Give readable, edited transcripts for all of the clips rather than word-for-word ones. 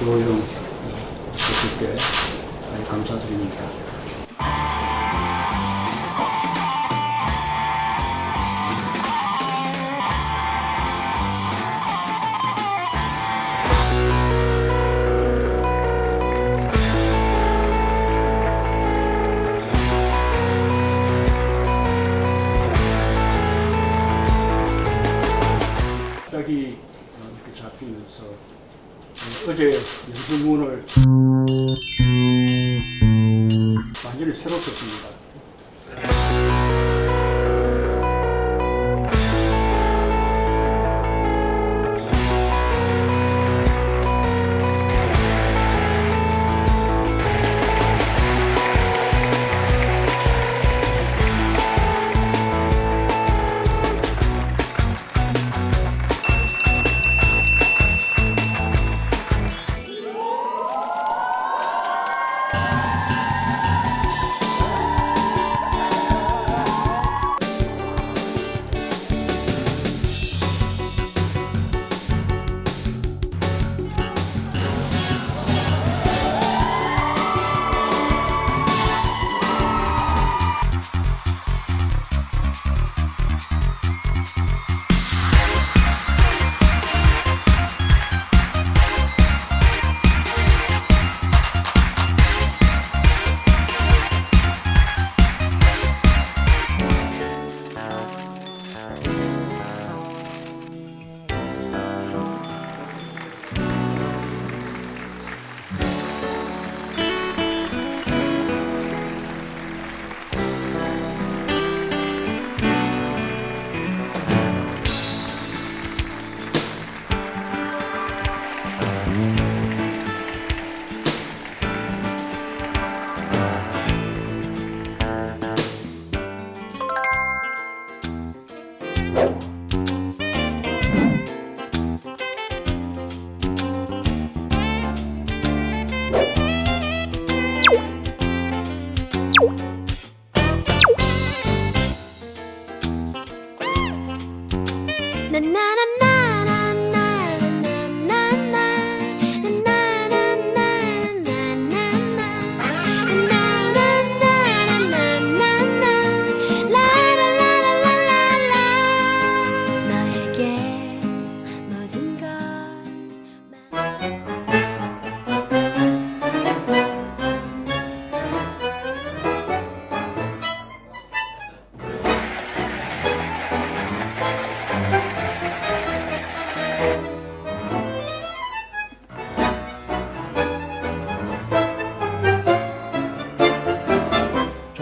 조용 주실게 감사드립니다. 갑자기 이렇게 잡히면서 어제 연주문을 완전히 새로 썼습니다.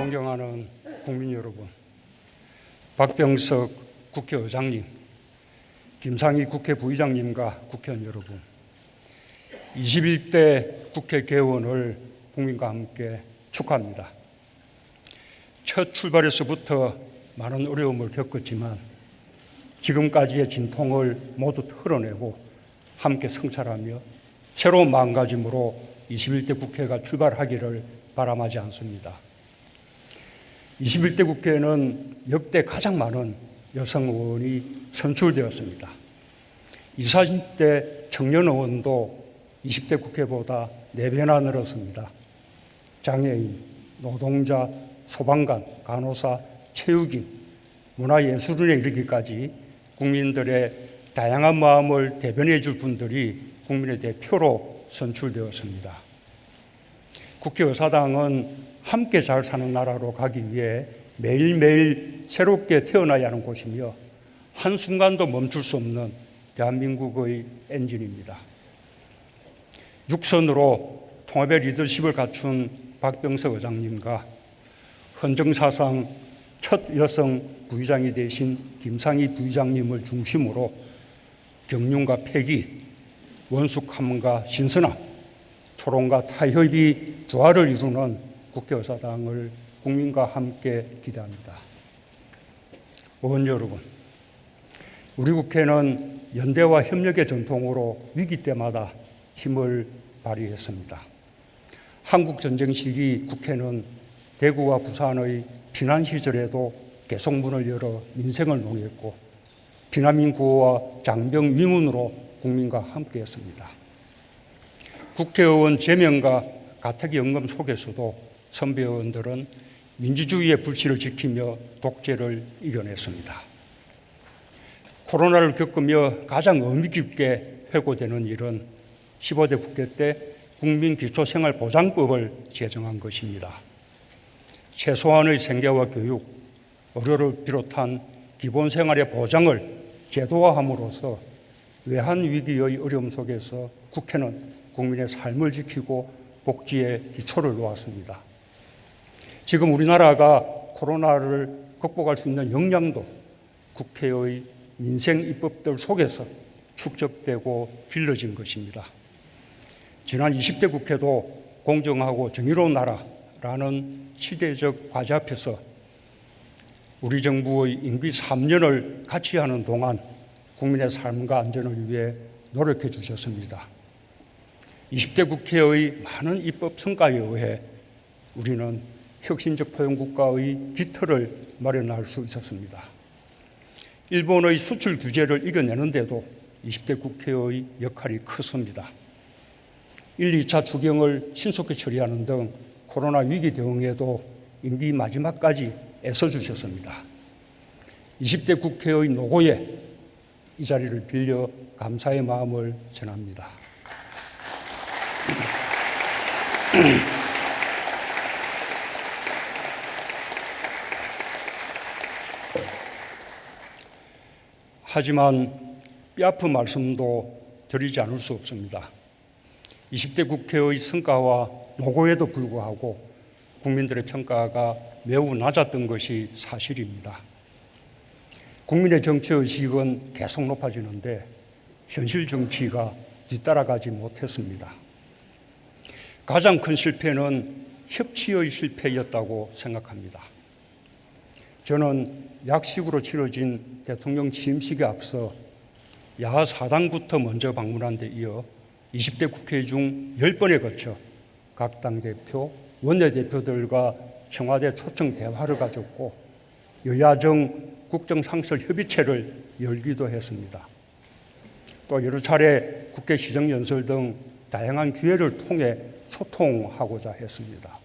존경하는 국민 여러분, 박병석 국회의장님, 김상희 국회 부의장님과 국회의원 여러분, 21대 국회 개원을 국민과 함께 축하합니다. 첫 출발에서부터 많은 어려움을 겪었지만 지금까지의 진통을 모두 털어내고 함께 성찰하며 새로운 마음가짐으로 21대 국회가 출발하기를 바람하지 않습니다. 21대 국회에는 역대 가장 많은 여성 의원이 선출되었습니다. 20, 30대 청년 의원도 20대 국회보다 4배나 늘었습니다. 장애인, 노동자, 소방관, 간호사, 체육인, 문화예술인에 이르기까지 국민들의 다양한 마음을 대변해 줄 분들이 국민의 대표로 선출되었습니다. 국회의사당은 함께 잘 사는 나라로 가기 위해 매일매일 새롭게 태어나야 하는 곳이며 한순간도 멈출 수 없는 대한민국의 엔진입니다. 육선으로 통합의 리더십을 갖춘 박병석 의장님과 헌정사상 첫 여성 부의장이 되신 김상희 부의장님을 중심으로 경륜과 폐기, 원숙함과 신선함, 토론과 타협이 조화를 이루는 국회의사당을 국민과 함께 기대합니다. 의원 여러분, 우리 국회는 연대와 협력의 전통으로 위기 때마다 힘을 발휘했습니다. 한국전쟁 시기 국회는 대구와 부산의 피난 시절에도 계속 문을 열어 민생을 논의했고 비난민 구호와 장병 위문으로 국민과 함께했습니다. 국회의원 제명과 가택 연금 속에서도 선배 의원들은 민주주의의 불씨를 지키며 독재를 이겨냈습니다. 코로나를 겪으며 가장 의미 깊게 회고되는 일은 15대 국회 때 국민기초생활보장법을 제정한 것입니다. 최소한의 생계와 교육, 의료를 비롯한 기본생활의 보장을 제도화함으로써 외환 위기의 어려움 속에서 국회는 국민의 삶을 지키고 복지의 기초를 놓았습니다. 지금 우리나라가 코로나를 극복할 수 있는 역량도 국회의 민생 입법들 속에서 축적되고 길러진 것입니다. 지난 20대 국회도 공정하고 정의로운 나라라는 시대적 과제 앞에서 우리 정부의 임기 3년을 같이 하는 동안 국민의 삶과 안전을 위해 노력해 주셨습니다. 20대 국회의 많은 입법 성과에 의해 우리는 혁신적 포용국가의 기틀을 마련할 수 있었습니다. 일본의 수출 규제를 이겨내는데도 20대 국회의 역할이 컸습니다. 1, 2차 추경을 신속히 처리하는 등 코로나 위기 대응에도 임기 마지막까지 애써주셨습니다. 20대 국회의 노고에 이 자리를 빌려 감사의 마음을 전합니다. 하지만 뼈아픈 말씀도 드리지 않을 수 없습니다. 20대 국회의 성과와 노고에도 불구하고 국민들의 평가가 매우 낮았던 것이 사실입니다. 국민의 정치의식은 계속 높아지는데 현실 정치가 뒤따라가지 못했습니다. 가장 큰 실패는 협치의 실패였다고 생각합니다. 저는 약식으로 치러진 대통령 취임식에 앞서 야하 4당부터 먼저 방문한 데 이어 20대 국회 중 10번에 거쳐 각 당대표, 원내대표들과 청와대 초청 대화를 가졌고 여야정 국정상설협의체를 열기도 했습니다. 또 여러 차례 국회 시정연설 등 다양한 기회를 통해 소통하고자 했습니다.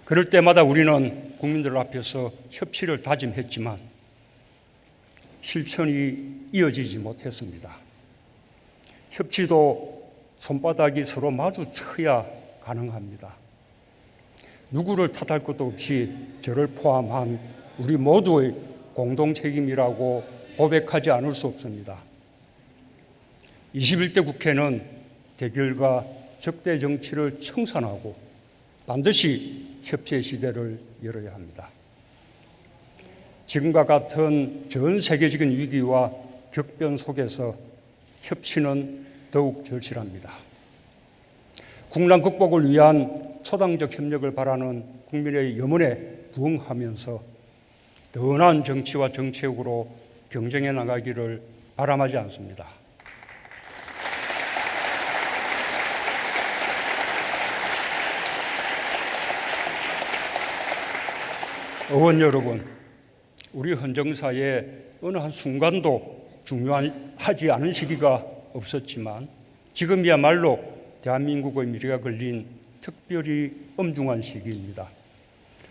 그럴 때마다 우리는 국민들 앞에서 협치를 다짐했지만 실천이 이어지지 못했습니다. 협치도 손바닥이 서로 마주쳐야 가능합니다. 누구를 탓할 것도 없이 저를 포함한 우리 모두의 공동 책임이라고 고백하지 않을 수 없습니다. 21대 국회는 대결과 적대 정치를 청산하고 반드시 협치의 시대를 열어야 합니다. 지금과 같은 전 세계적인 위기와 격변 속에서 협치는 더욱 절실합니다. 국난 극복을 위한 초당적 협력을 바라는 국민의 염원에 부응하면서 더 나은 정치와 정책으로 경쟁해 나가기를 바람하지 않습니다. 의원 여러분, 우리 헌정사에 어느 한 순간도 중요하지 않은 시기가 없었지만 지금이야말로 대한민국의 미래가 걸린 특별히 엄중한 시기입니다.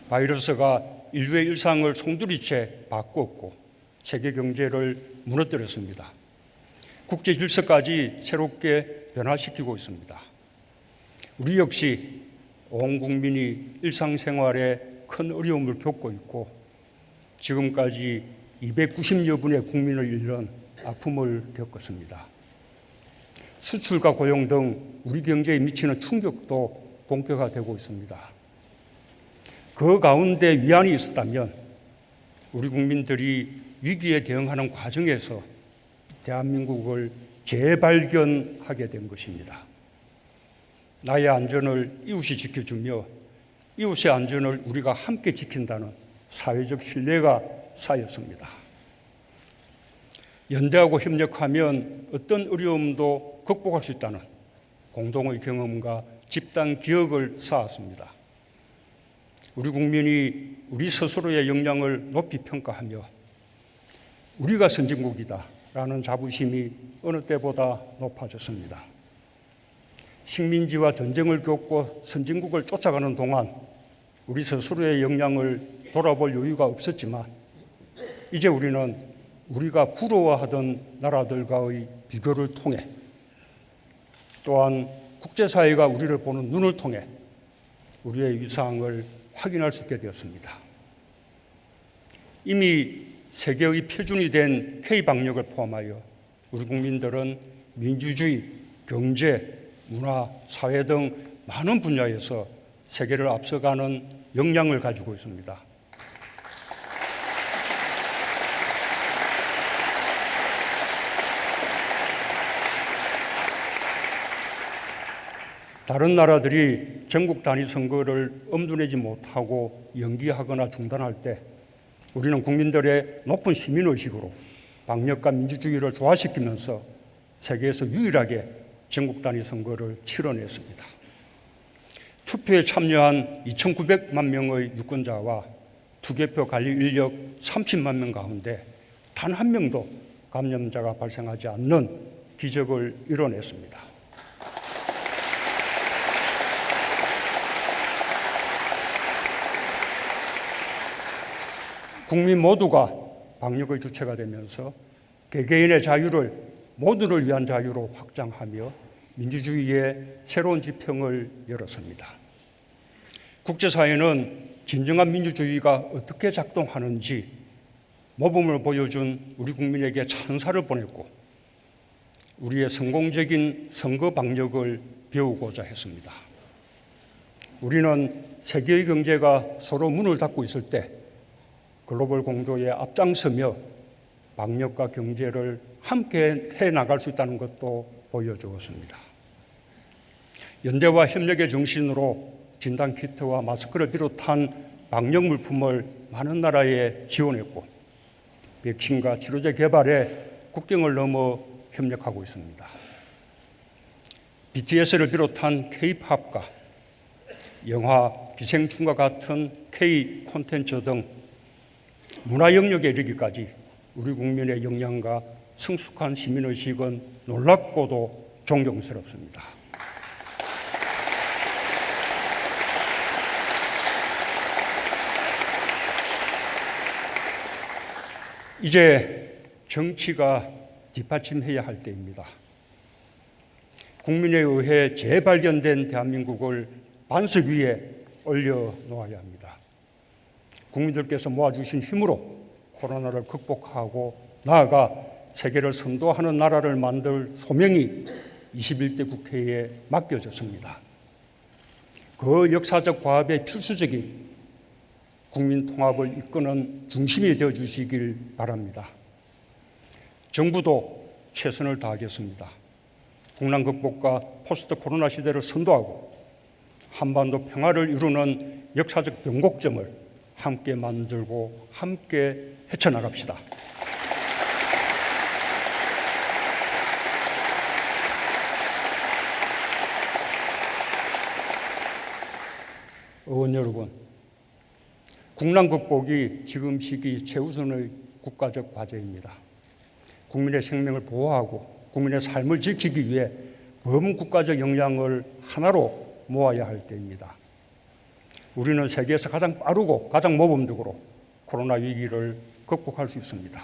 바이러스가 인류의 일상을 송두리째 바꾸었고 세계 경제를 무너뜨렸습니다. 국제 질서까지 새롭게 변화시키고 있습니다. 우리 역시 온 국민이 일상생활에 큰 어려움을 겪고 있고 지금까지 290여 분의 국민을 잃는 아픔을 겪었습니다. 수출과 고용 등 우리 경제에 미치는 충격도 본격화되고 있습니다. 그 가운데 위안이 있었다면 우리 국민들이 위기에 대응하는 과정에서 대한민국을 재발견하게 된 것입니다. 나의 안전을 이웃이 지켜주며 이웃의 안전을 우리가 함께 지킨다는 사회적 신뢰가 쌓였습니다. 연대하고 협력하면 어떤 어려움도 극복할 수 있다는 공동의 경험과 집단 기억을 쌓았습니다. 우리 국민이 우리 스스로의 역량을 높이 평가하며 우리가 선진국이다라는 자부심이 어느 때보다 높아졌습니다. 식민지와 전쟁을 겪고 선진국을 쫓아가는 동안 우리 스스로의 역량을 돌아볼 여유가 없었지만 이제 우리는 우리가 부러워하던 나라들과의 비교를 통해 또한 국제사회가 우리를 보는 눈을 통해 우리의 위상을 확인할 수 있게 되었습니다. 이미 세계의 표준이 된 K방역을 포함하여 우리 국민들은 민주주의, 경제, 문화, 사회 등 많은 분야에서 세계를 앞서가는 역량을 가지고 있습니다. 다른 나라들이 전국 단위 선거를 엄두내지 못하고 연기하거나 중단할 때 우리는 국민들의 높은 시민의식으로 방역과 민주주의를 조화시키면서 세계에서 유일하게 전국 단위 선거를 치러냈습니다. 투표에 참여한 2,900만 명의 유권자와 투개표 관리 인력 30만 명 가운데 단 한 명도 감염자가 발생하지 않는 기적을 이뤄냈습니다. 국민 모두가 방역의 주체가 되면서 개개인의 자유를 모두를 위한 자유로 확장하며 민주주의의 새로운 지평을 열었습니다. 국제사회는 진정한 민주주의가 어떻게 작동하는지 모범을 보여준 우리 국민에게 찬사를 보냈고 우리의 성공적인 선거 방역을 배우고자 했습니다. 우리는 세계의 경제가 서로 문을 닫고 있을 때 글로벌 공조에 앞장서며 방역과 경제를 함께 해나갈 수 있다는 것도 보여주었습니다. 연대와 협력의 정신으로 진단키트와 마스크를 비롯한 방역 물품을 많은 나라에 지원했고 백신과 치료제 개발에 국경을 넘어 협력하고 있습니다. BTS를 비롯한 K-팝과 영화, 기생충과 같은 K 콘텐츠 등 문화 영역에 이르기까지 우리 국민의 역량과 성숙한 시민의식은 놀랍고도 존경스럽습니다. 이제 정치가 뒷받침해야 할 때입니다. 국민에 의해 재발견된 대한민국을 반석 위에 올려놓아야 합니다. 국민들께서 모아주신 힘으로 코로나를 극복하고 나아가 세계를 선도하는 나라를 만들 소명이 21대 국회에 맡겨졌습니다. 그 역사적 과업의 필수적인 국민 통합을 이끄는 중심이 되어주시길 바랍니다. 정부도 최선을 다하겠습니다. 국난 극복과 포스트 코로나 시대를 선도하고 한반도 평화를 이루는 역사적 변곡점을 함께 만들고 함께 헤쳐나갑시다. 의원 여러분, 국난 극복이 지금 시기 최우선의 국가적 과제입니다. 국민의 생명을 보호하고 국민의 삶을 지키기 위해 범국가적 역량을 하나로 모아야 할 때입니다. 우리는 세계에서 가장 빠르고 가장 모범적으로 코로나 위기를 극복할 수 있습니다.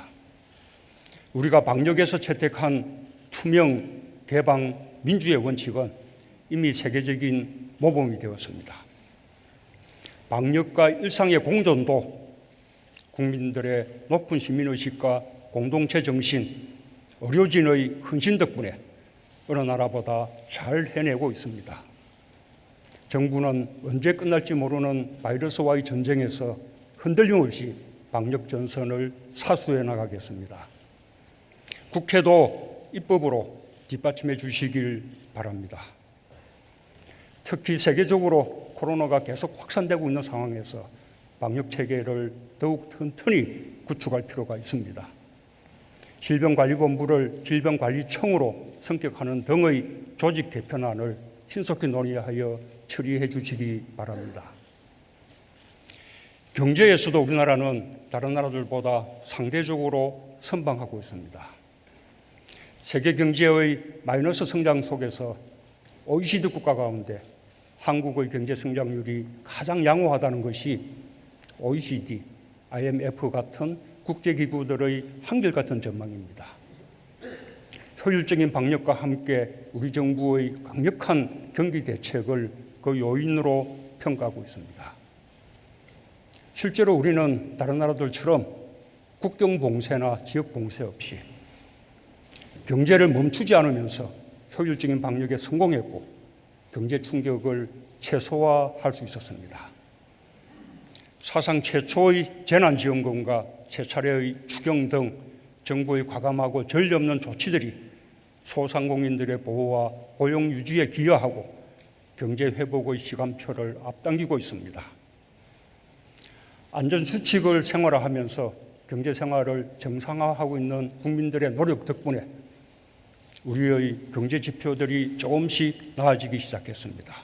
우리가 방역에서 채택한 투명, 개방, 민주의 원칙은 이미 세계적인 모범이 되었습니다. 방역과 일상의 공존도 국민들의 높은 시민의식과 공동체 정신, 의료진의 헌신 덕분에 어느 나라보다 잘 해내고 있습니다. 정부는 언제 끝날지 모르는 바이러스와의 전쟁에서 흔들림 없이 방역 전선을 사수해 나가겠습니다. 국회도 입법으로 뒷받침해 주시길 바랍니다. 특히 세계적으로 코로나가 계속 확산되고 있는 상황에서 방역 체계를 더욱 튼튼히 구축할 필요가 있습니다. 질병관리본부를 질병관리청으로 성격하는 등의 조직 개편안을 신속히 논의하여 처리해 주시기 바랍니다. 경제에서도 우리나라는 다른 나라들보다 상대적으로 선방하고 있습니다. 세계 경제의 마이너스 성장 속에서 OECD 국가 가운데 한국의 경제 성장률이 가장 양호하다는 것이 OECD, IMF 같은 국제기구들의 한결같은 전망입니다. 효율적인 방역과 함께 우리 정부의 강력한 경기 대책을 그 요인으로 평가하고 있습니다. 실제로 우리는 다른 나라들처럼 국경 봉쇄나 지역 봉쇄 없이 경제를 멈추지 않으면서 효율적인 방역에 성공했고 경제 충격을 최소화할 수 있었습니다. 사상 최초의 재난지원금과 세 차례의 추경 등 정부의 과감하고 전례 없는 조치들이 소상공인들의 보호와 고용 유지에 기여하고 경제 회복의 시간표를 앞당기고 있습니다. 안전수칙을 생활화하면서 경제 생활을 정상화하고 있는 국민들의 노력 덕분에 우리의 경제 지표들이 조금씩 나아지기 시작했습니다.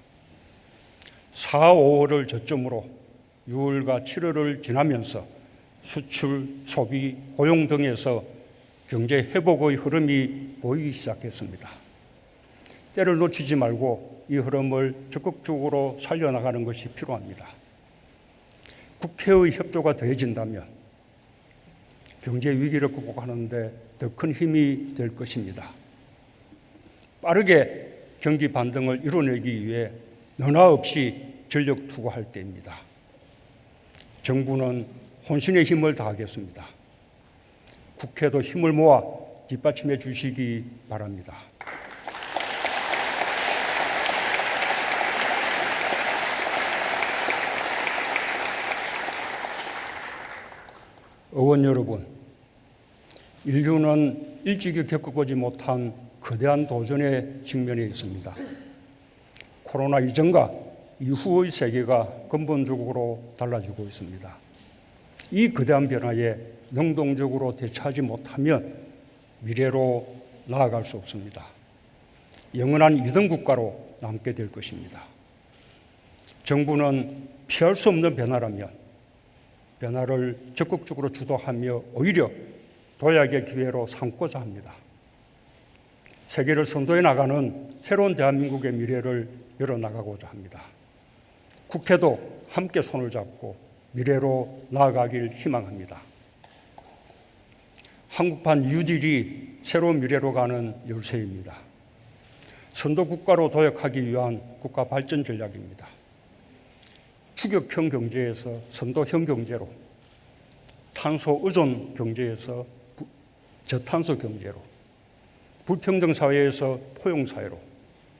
4, 5월을 저점으로 6월과 7월을 지나면서 수출, 소비, 고용 등에서 경제 회복의 흐름이 보이기 시작했습니다. 때를 놓치지 말고 이 흐름을 적극적으로 살려나가는 것이 필요합니다. 국회의 협조가 더해진다면 경제 위기를 극복하는 데 더 큰 힘이 될 것입니다. 빠르게 경기 반등을 이뤄내기 위해 너나 없이 전력 투구할 때입니다. 정부는 혼신의 힘을 다하겠습니다. 국회도 힘을 모아 뒷받침해 주시기 바랍니다. 의원 여러분, 인류는 일찍이 겪어보지 못한 거대한 도전에 직면해 있습니다. 코로나 이전과 이후의 세계가 근본적으로 달라지고 있습니다. 이 거대한 변화에 능동적으로 대처하지 못하면 미래로 나아갈 수 없습니다. 영원한 2등 국가로 남게 될 것입니다. 정부는 피할 수 없는 변화라면 변화를 적극적으로 주도하며 오히려 도약의 기회로 삼고자 합니다. 세계를 선도해 나가는 새로운 대한민국의 미래를 열어나가고자 합니다. 국회도 함께 손을 잡고 미래로 나아가길 희망합니다. 한국판 뉴딜이 새로운 미래로 가는 열쇠입니다. 선도국가로 도약하기 위한 국가 발전 전략입니다. 추격형 경제에서 선도형 경제로, 탄소 의존 경제에서 저탄소 경제로, 불평등 사회에서 포용 사회로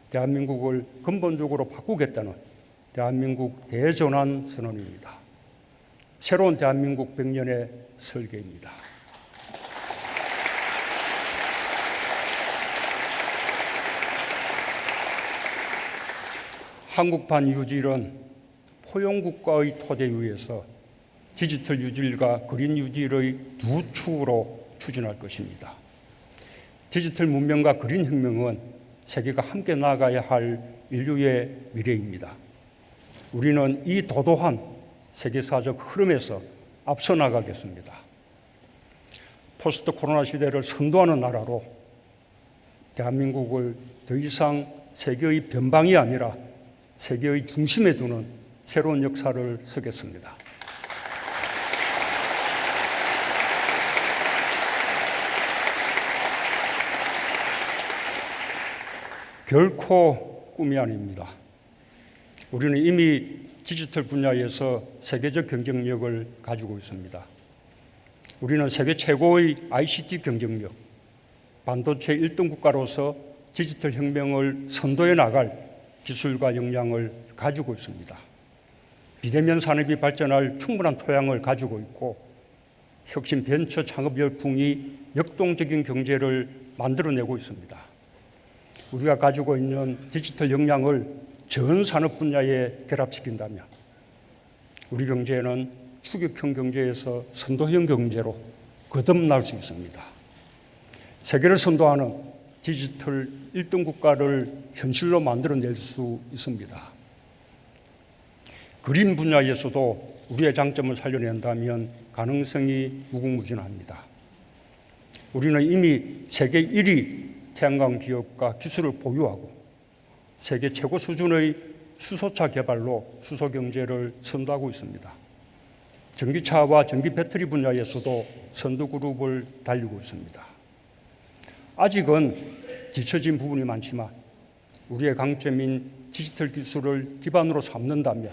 대한민국을 근본적으로 바꾸겠다는 대한민국 대전환 선언입니다. 새로운 대한민국 100년의 설계입니다. 한국판 뉴딜은 포용국가의 토대 위에서 디지털 뉴딜과 그린 뉴딜의 두 축으로 추진할 것입니다. 디지털 문명과 그린 혁명은 세계가 함께 나아가야 할 인류의 미래입니다. 우리는 이 도도한 세계사적 흐름에서 앞서 나가겠습니다. 포스트 코로나 시대를 선도하는 나라로 대한민국을 더 이상 세계의 변방이 아니라 세계의 중심에 두는 새로운 역사를 쓰겠습니다. 결코 꿈이 아닙니다. 우리는 이미 디지털 분야에서 세계적 경쟁력을 가지고 있습니다. 우리는 세계 최고의 ICT 경쟁력, 반도체 1등 국가로서 디지털 혁명을 선도해 나갈 기술과 역량을 가지고 있습니다. 비대면 산업이 발전할 충분한 토양을 가지고 있고 혁신 벤처 창업 열풍이 역동적인 경제를 만들어내고 있습니다. 우리가 가지고 있는 디지털 역량을 전 산업 분야에 결합시킨다면 우리 경제는 추격형 경제에서 선도형 경제로 거듭날 수 있습니다. 세계를 선도하는 디지털 1등 국가를 현실로 만들어낼 수 있습니다. 그린 분야에서도 우리의 장점을 살려낸다면 가능성이 무궁무진합니다. 우리는 이미 세계 1위 태양광 기업과 기술을 보유하고 세계 최고 수준의 수소차 개발로 수소 경제를 선도하고 있습니다. 전기차와 전기 배터리 분야에서도 선두 그룹을 달리고 있습니다. 아직은 뒤처진 부분이 많지만 우리의 강점인 디지털 기술을 기반으로 삼는다면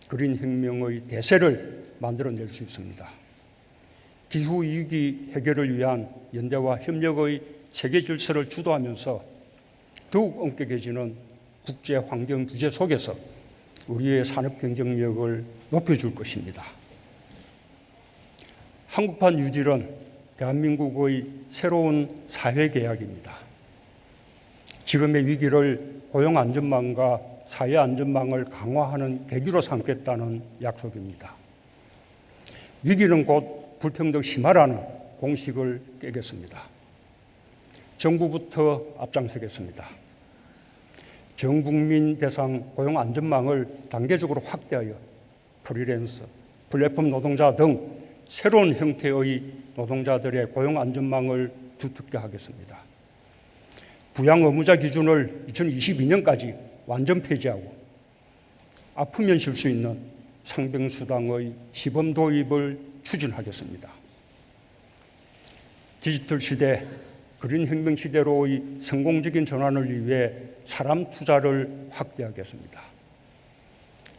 그린 혁명의 대세를 만들어낼 수 있습니다. 기후위기 해결을 위한 연대와 협력의 세계 질서를 주도하면서 더욱 엄격해지는 국제 환경 규제 속에서 우리의 산업 경쟁력을 높여줄 것입니다. 한국판 뉴딜은 대한민국의 새로운 사회계약입니다. 지금의 위기를 고용안전망과 사회안전망을 강화하는 계기로 삼겠다는 약속입니다. 위기는 곧 불평등 심화라는 공식을 깨겠습니다. 정부부터 앞장서겠습니다. 전국민 대상 고용안전망을 단계적으로 확대하여 프리랜서, 플랫폼 노동자 등 새로운 형태의 노동자들의 고용안전망을 두텁게 하겠습니다. 부양 의무자 기준을 2022년까지 완전 폐지하고 아프면 쉴 수 있는 상병수당의 시범 도입을 추진하겠습니다. 디지털 시대, 그린 혁명 시대로의 성공적인 전환을 위해 사람 투자를 확대하겠습니다.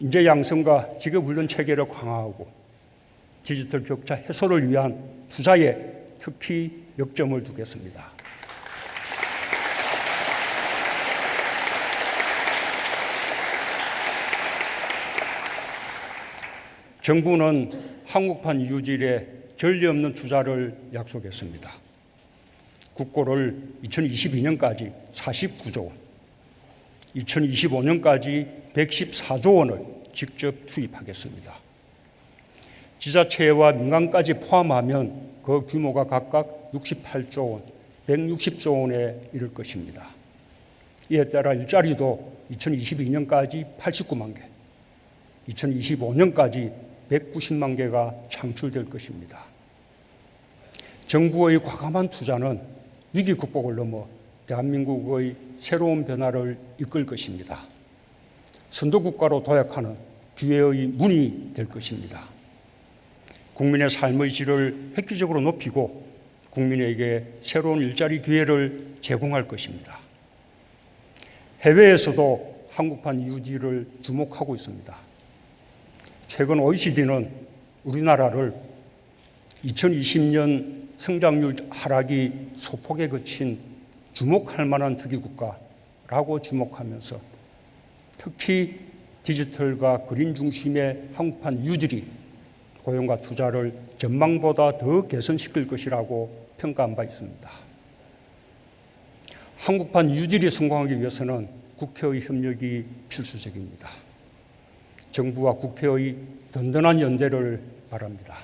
인재 양성과 직업훈련 체계를 강화하고 디지털 격차 해소를 위한 투자에 특히 역점을 두겠습니다. 정부는 한국판 유질에 전례 없는 투자를 약속했습니다. 국고를 2022년까지 49조 원, 2025년까지 114조 원을 직접 투입하겠습니다. 지자체와 민간까지 포함하면 그 규모가 각각 68조 원, 160조 원에 이를 것입니다. 이에 따라 일자리도 2022년까지 89만 개, 2025년까지 190만 개가 창출될 것입니다. 정부의 과감한 투자는 위기 극복을 넘어 대한민국의 새로운 변화를 이끌 것입니다. 선도국가로 도약하는 기회의 문이 될 것입니다. 국민의 삶의 질을 획기적으로 높이고 국민에게 새로운 일자리 기회를 제공할 것입니다. 해외에서도 한국판 유지를 주목하고 있습니다. 최근 OECD는 우리나라를 2020년 성장률 하락이 소폭에 그친 주목할 만한 특이국가라고 주목하면서 특히 디지털과 그린 중심의 한국판 뉴딜이 고용과 투자를 전망보다 더 개선시킬 것이라고 평가한 바 있습니다. 한국판 뉴딜이 성공하기 위해서는 국회의 협력이 필수적입니다. 정부와 국회의 든든한 연대를 바랍니다.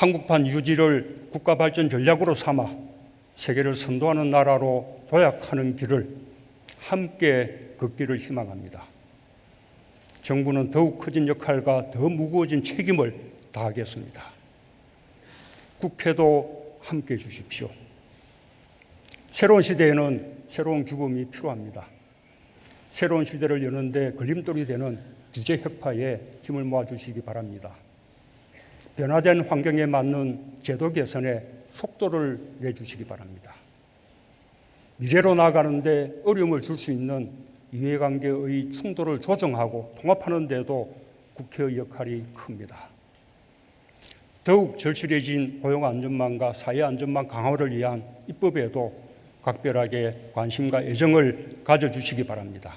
한국판 뉴딜을 국가발전 전략으로 삼아 세계를 선도하는 나라로 도약하는 길을 함께 걷기를 희망합니다. 정부는 더욱 커진 역할과 더 무거워진 책임을 다하겠습니다. 국회도 함께 해주십시오. 새로운 시대에는 새로운 규범이 필요합니다. 새로운 시대를 여는데 걸림돌이 되는 규제 혁파에 힘을 모아주시기 바랍니다. 변화된 환경에 맞는 제도 개선에 속도를 내주시기 바랍니다. 미래로 나아가는데 어려움을 줄 수 있는 이해관계의 충돌을 조정하고 통합하는 데도 국회의 역할이 큽니다. 더욱 절실해진 고용안전망과 사회안전망 강화를 위한 입법에도 각별하게 관심과 애정을 가져주시기 바랍니다.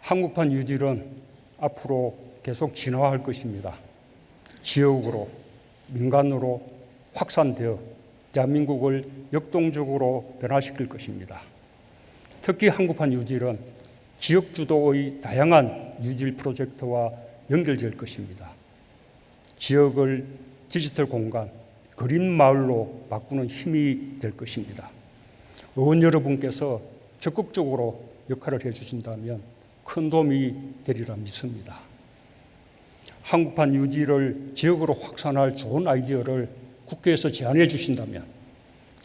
한국판 뉴딜은 앞으로 계속 진화할 것입니다. 지역으로, 민간으로 확산되어 대한민국을 역동적으로 변화시킬 것입니다. 특히 한국판 뉴딜은 지역 주도의 다양한 뉴딜 프로젝트와 연결될 것입니다. 지역을 디지털 공간, 그린 마을로 바꾸는 힘이 될 것입니다. 의원 여러분께서 적극적으로 역할을 해주신다면 큰 도움이 되리라 믿습니다. 한국판 유지를 지역으로 확산할 좋은 아이디어를 국회에서 제안해 주신다면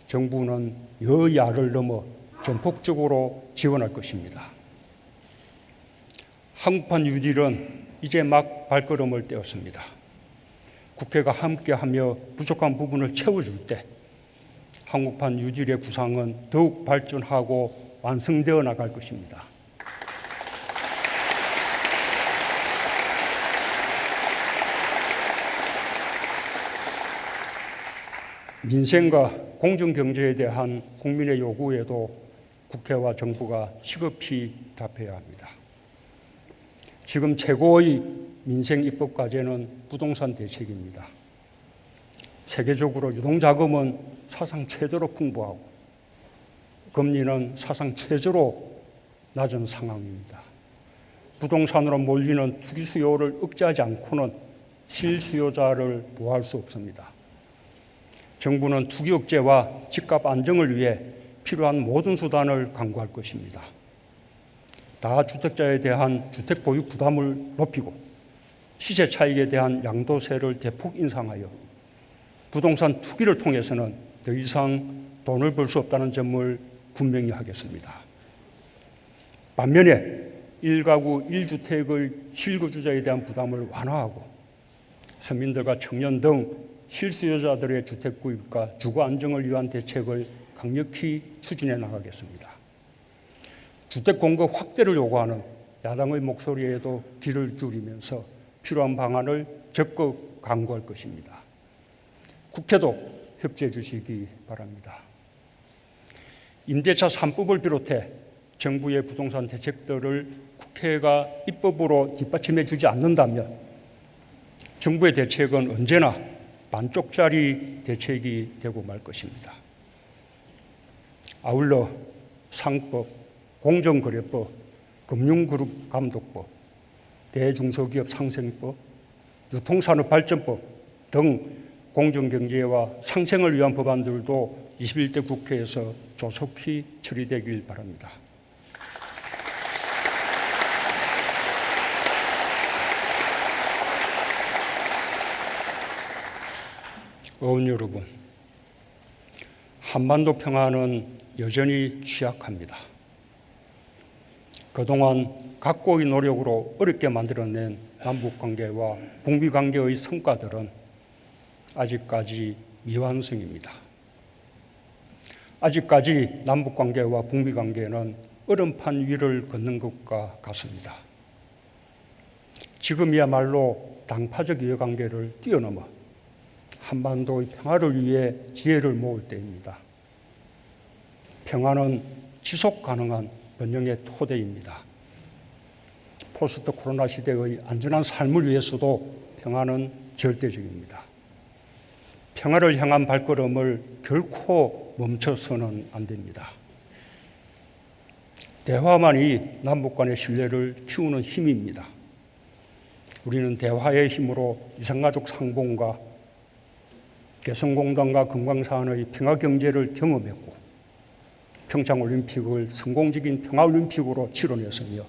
정부는 여야를 넘어 전폭적으로 지원할 것입니다. 한국판 유지는 이제 막 발걸음을 떼었습니다. 국회가 함께하며 부족한 부분을 채워줄 때 한국판 유질의 구상은 더욱 발전하고 완성되어 나갈 것입니다. 민생과 공정경제에 대한 국민의 요구에도 국회와 정부가 시급히 답해야 합니다. 지금 최고의 민생 입법 과제는 부동산 대책입니다. 세계적으로 유동자금은 사상 최저로 풍부하고 금리는 사상 최저로 낮은 상황입니다. 부동산으로 몰리는 투기 수요를 억제하지 않고는 실수요자를 보호할 수 없습니다. 정부는 투기 억제와 집값 안정을 위해 필요한 모든 수단을 강구할 것입니다. 다주택자에 대한 주택 보유 부담을 높이고 시세 차익에 대한 양도세를 대폭 인상하여 부동산 투기를 통해서는 더 이상 돈을 벌 수 없다는 점을 분명히 하겠습니다. 반면에 1가구 1주택의 실거주자에 대한 부담을 완화하고 서민들과 청년 등 실수요자들의 주택 구입과 주거 안정을 위한 대책을 강력히 추진해 나가겠습니다. 주택 공급 확대를 요구하는 야당의 목소리에도 귀를 기울이면서 필요한 방안을 적극 강구할 것입니다. 국회도 협조해 주시기 바랍니다. 임대차 3법을 비롯해 정부의 부동산 대책들을 국회가 입법으로 뒷받침해 주지 않는다면 정부의 대책은 언제나 반쪽짜리 대책이 되고 말 것입니다. 아울러 상법, 공정거래법, 금융그룹감독법, 대중소기업 상생법, 유통산업발전법 등 공정경제와 상생을 위한 법안들도 21대 국회에서 조속히 처리되길 바랍니다. 의원 여러분, 한반도 평화는 여전히 취약합니다. 그동안 각고의 노력으로 어렵게 만들어낸 남북관계와 북미관계의 성과들은 아직까지 미완성입니다. 아직까지 남북관계와 북미관계는 얼음판 위를 걷는 것과 같습니다. 지금이야말로 당파적 이해관계를 뛰어넘어 한반도의 평화를 위해 지혜를 모을 때입니다. 평화는 지속 가능한 번영의 토대입니다. 포스트 코로나 시대의 안전한 삶을 위해서도 평화는 절대적입니다. 평화를 향한 발걸음을 결코 멈춰서는 안 됩니다. 대화만이 남북 간의 신뢰를 키우는 힘입니다. 우리는 대화의 힘으로 이산가족 상봉과 개성공단과 금강산의 평화경제를 경험했고 평창올림픽을 성공적인 평화올림픽으로 치러냈으며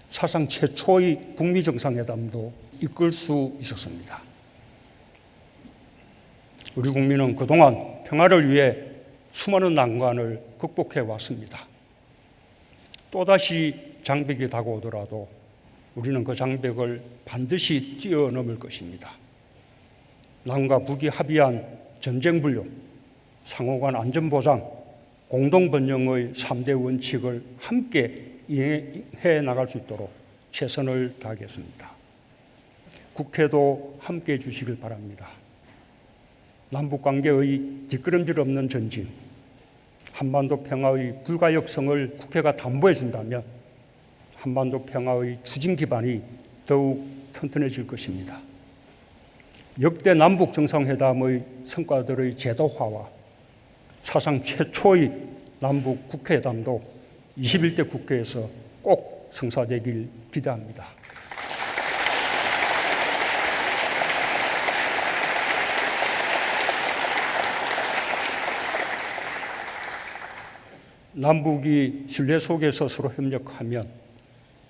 사상 최초의 북미 정상회담도 이끌 수 있었습니다. 우리 국민은 그동안 평화를 위해 수많은 난관을 극복해 왔습니다. 또다시 장벽이 다가오더라도 우리는 그 장벽을 반드시 뛰어넘을 것입니다. 남과 북이 합의한 전쟁불력, 상호간 안전보장, 공동번영의 3대 원칙을 함께 이행해 나갈 수 있도록 최선을 다하겠습니다. 국회도 함께해 주시길 바랍니다. 남북관계의 뒷걸음질 없는 전진, 한반도 평화의 불가역성을 국회가 담보해 준다면 한반도 평화의 추진 기반이 더욱 튼튼해질 것입니다. 역대 남북 정상회담의 성과들의 제도화와 사상 최초의 남북 국회회담도 21대 국회에서 꼭 성사되길 기대합니다. 남북이 신뢰 속에서 서로 협력하면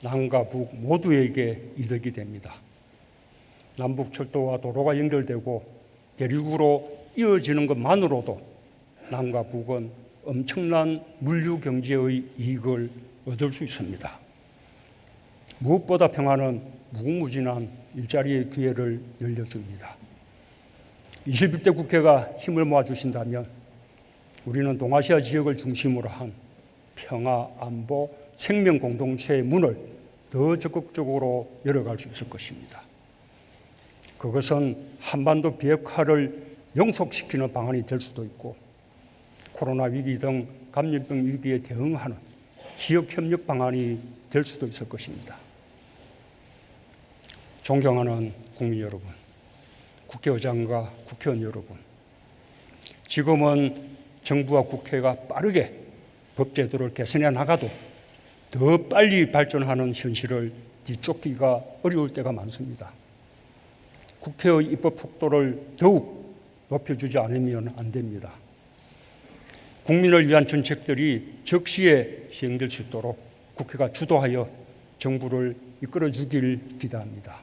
남과 북 모두에게 이득이 됩니다. 남북철도와 도로가 연결되고 대륙으로 이어지는 것만으로도 남과 북은 엄청난 물류 경제의 이익을 얻을 수 있습니다. 무엇보다 평화는 무궁무진한 일자리의 기회를 열려줍니다. 21대 국회가 힘을 모아주신다면 우리는 동아시아 지역을 중심으로 한 평화, 안보, 생명 공동체의 문을 더 적극적으로 열어갈 수 있을 것입니다. 그것은 한반도 비핵화를 영속시키는 방안이 될 수도 있고 코로나 위기 등 감염병 위기에 대응하는 지역협력 방안이 될 수도 있을 것입니다. 존경하는 국민 여러분, 국회의장과 국회의원 여러분, 지금은 정부와 국회가 빠르게 법제도를 개선해 나가도 더 빨리 발전하는 현실을 뒤쫓기가 어려울 때가 많습니다. 국회의 입법 속도를 더욱 높여주지 않으면 안 됩니다. 국민을 위한 정책들이 적시에 시행될 수 있도록 국회가 주도하여 정부를 이끌어주길 기대합니다.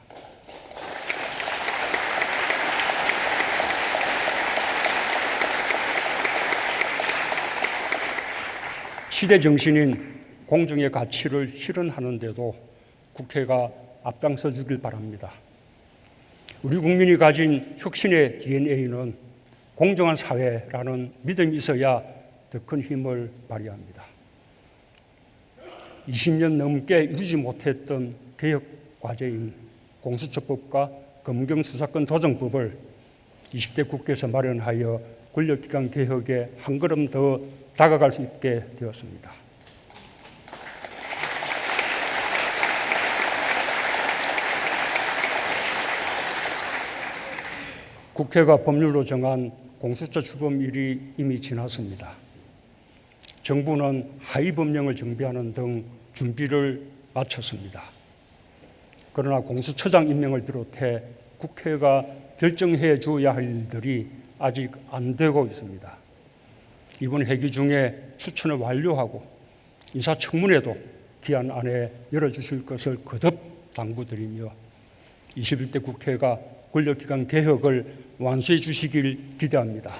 시대 정신인 공정의 가치를 실현하는 데도 국회가 앞장서 주길 바랍니다. 우리 국민이 가진 혁신의 DNA는 공정한 사회라는 믿음이 있어야 더 큰 힘을 발휘합니다. 20년 넘게 이루지 못했던 개혁 과제인 공수처법과 검경수사권 조정법을 20대 국회에서 마련하여 권력기관 개혁에 한 걸음 더 다가갈 수 있게 되었습니다. 국회가 법률로 정한 공수처 출범일이 이미 지났습니다. 정부는 하위 법령을 정비하는 등 준비를 마쳤습니다. 그러나 공수처장 임명을 비롯해 국회가 결정해 주어야 할 일들이 아직 안 되고 있습니다. 이번 회기 중에 추천을 완료하고 인사청문회도 기한 안에 열어주실 것을 거듭 당부드리며 21대 국회가 권력기관 개혁을 완수해 주시길 기대합니다.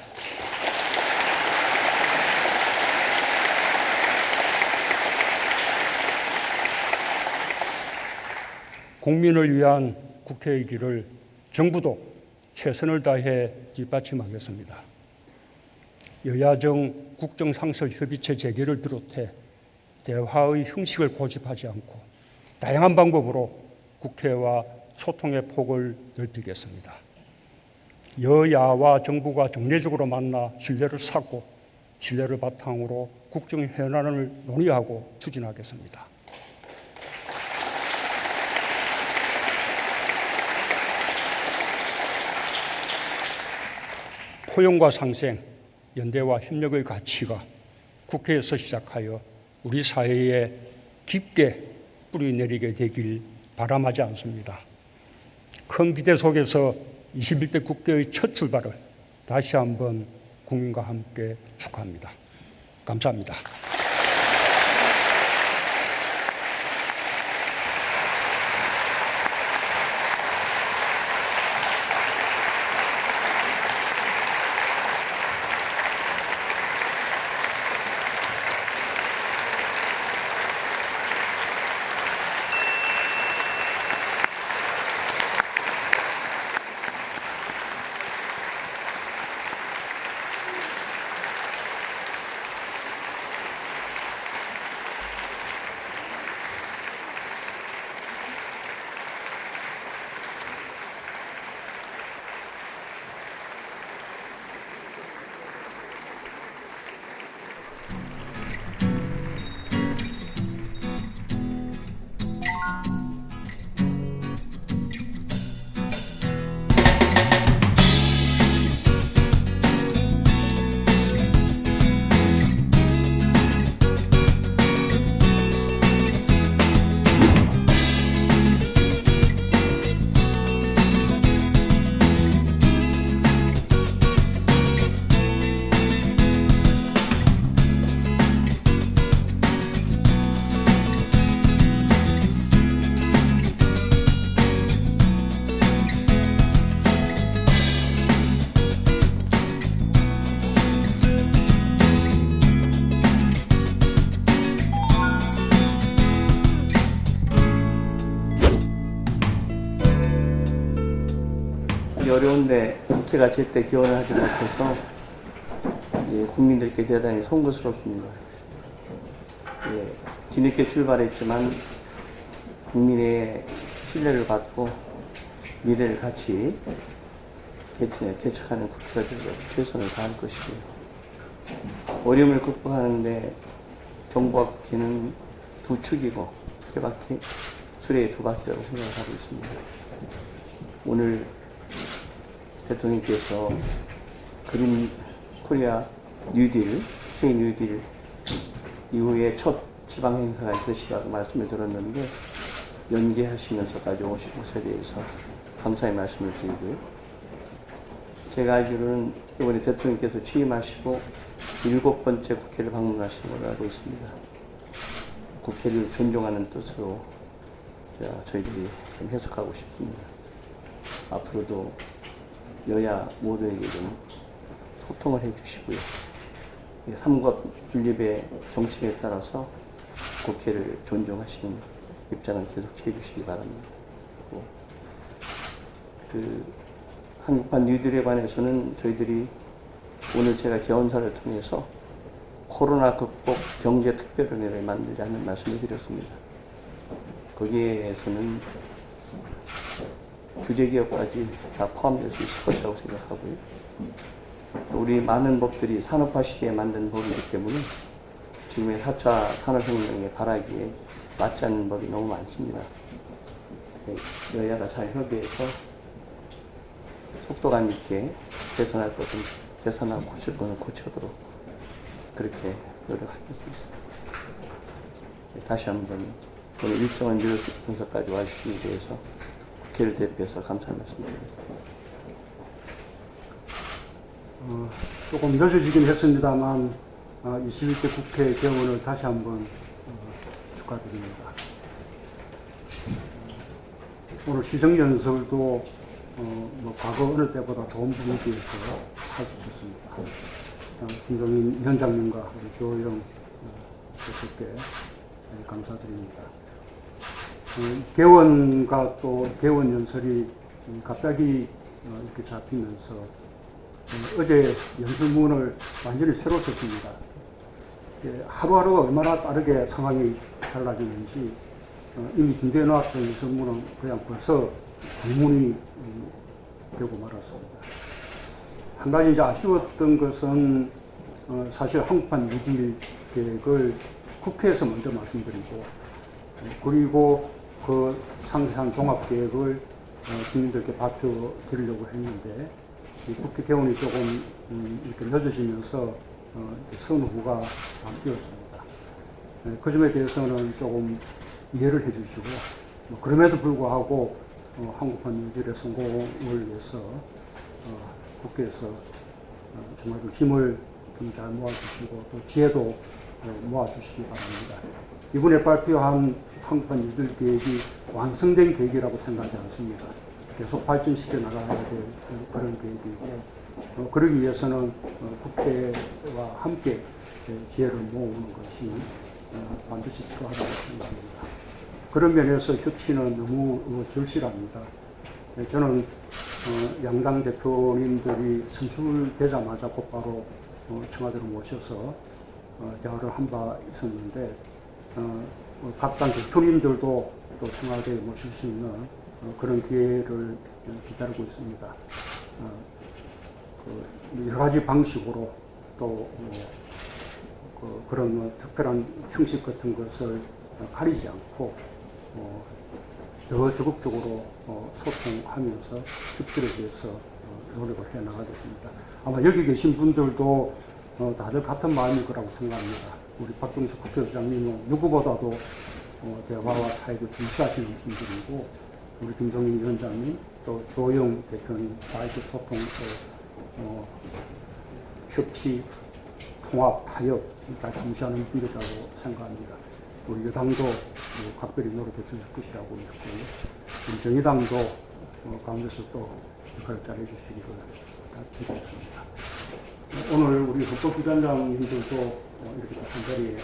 국민을 위한 국회의 길을 정부도 최선을 다해 뒷받침하겠습니다. 여야정 국정상설협의체 재개를 비롯해 대화의 형식을 고집하지 않고 다양한 방법으로 국회와 소통의 폭을 넓히겠습니다. 여야와 정부가 정례적으로 만나 신뢰를 쌓고 신뢰를 바탕으로 국정 현안을 논의하고 추진하겠습니다. 포용과 상생, 연대와 협력의 가치가 국회에서 시작하여 우리 사회에 깊게 뿌리 내리게 되길 바람하지 않습니다. 큰 기대 속에서 21대 국회의 첫 출발을 다시 한번 국민과 함께 축하합니다. 감사합니다. 그런데 국회가 제때 개원을 하지 못해서 국민들께 대단히 송구스럽습니다. 뒤늦게 출발했지만 국민의 신뢰를 받고 미래를 같이 개척하는 국회가 되도록 최선을 다할 것이고요. 어려움을 극복하는데 정부와 국회는 두 축이고 수레의 두 바퀴라고 생각을 하고 있습니다. 오늘 대통령께서 그린 코리아 뉴딜, 새 뉴딜 이후에 첫 지방 행사가 있으시다고 말씀을 들었는데 연계하시면서까지 오신 것에 대해서 감사의 말씀을 드리고요. 제가 알기로는 이번에 대통령께서 취임하시고 7번째 국회를 방문하신 걸로 알고 있습니다. 국회를 존중하는 뜻으로 저희들이 좀 해석하고 싶습니다. 앞으로도 여야 모두에게 좀 소통을 해주시고요. 삼권 분립의 정책에 따라서 국회를 존중하시는 입장을 계속 해주시기 바랍니다. 한국판 뉴딜에 관해서는 저희들이 오늘 제가 개원사를 통해서 코로나 극복 경제 특별위원회를 만들자는 말씀을 드렸습니다. 거기에서는 규제개혁까지 다 포함될 수 있을 것이라고 생각하고요. 우리 많은 법들이 산업화 시대에 만든 법이기 때문에 지금의 4차 산업혁명의 바라기에 맞지 않는 법이 너무 많습니다. 여야가 잘 협의해서 속도감 있게 개선할 것은 개선하고 고칠 것은 고치도록 그렇게 노력하겠습니다. 다시 한번 오늘 일정한 뉴욕 분석까지 와주시기 위해서 국회를 대표해서 감사의 말씀드리겠습니다. 조금 늦어지긴 했습니다만 21대 국회 개원을 다시 한번 축하드립니다. 오늘 시정연설도 과거 어느 때보다 좋은 분위기에서 할 수 있었습니다. 김종인 위원장님과 우리 조영 대표께 감사드립니다. 개원과 또 개원 연설이 갑자기 이렇게 잡히면서 어제 연설문을 완전히 새로 썼습니다. 하루하루가 얼마나 빠르게 상황이 달라지는지 이미 준비해 놓았던 연설문은 그냥 벌써 공문이 되고 말았습니다. 한 가지 이제 아쉬웠던 것은 사실 한국판 뉴딜 계획을 국회에서 먼저 말씀드리고 그리고 그 상세한 종합계획을 국민들께 발표 드리려고 했는데 국회 개원이 조금 이렇게 늦어지면서 선후가 안 띄었습니다. 그 점에 대해서는 조금 이해를 해주시고 그럼에도 불구하고 한국판 뉴딜의 성공을 위해서 국회에서 정말 좀 힘을 좀 잘 모아주시고 또 지혜도 모아주시기 바랍니다. 이번에 발표한 한국판 뉴딜 계획이 완성된 계획이라고 생각하지 않습니다. 계속 발전시켜 나가야 될 그런 계획이고 그러기 위해서는 국회와 함께 지혜를 모으는 것이 반드시 필요하다고 생각합니다. 그런 면에서 협치는 너무 절실합니다. 저는 양당 대표님들이 선출되자마자 곧바로 청와대로 모셔서 대화를 한 바 있었는데 각 당 대표님들도 또 청와대에 모실 수 있는 그런 기회를 기다리고 있습니다. 여러 가지 방식으로 또 그런 특별한 형식 같은 것을 가리지 않고 더 적극적으로 소통하면서 협치를 위해서 노력을 해 나가겠습니다. 아마 여기 계신 분들도 다들 같은 마음일 거라고 생각합니다. 우리 박병수 국회의장님은 누구보다도 대화와 타협을 중시하시는 분들이고 우리 김종인 위원장님 또 조영 대표님 사이드 소통 또 협치 통합 타협 다 중시하는 분들이라고 생각합니다. 우리 여당도 각별히 노력해 주실 것이라고 믿고요. 우리 정의당도 가운데서 또 역할을 잘 해주시기를 부탁드리겠습니다. 오늘 우리 헌법기관장님들도 이렇게 한 자리에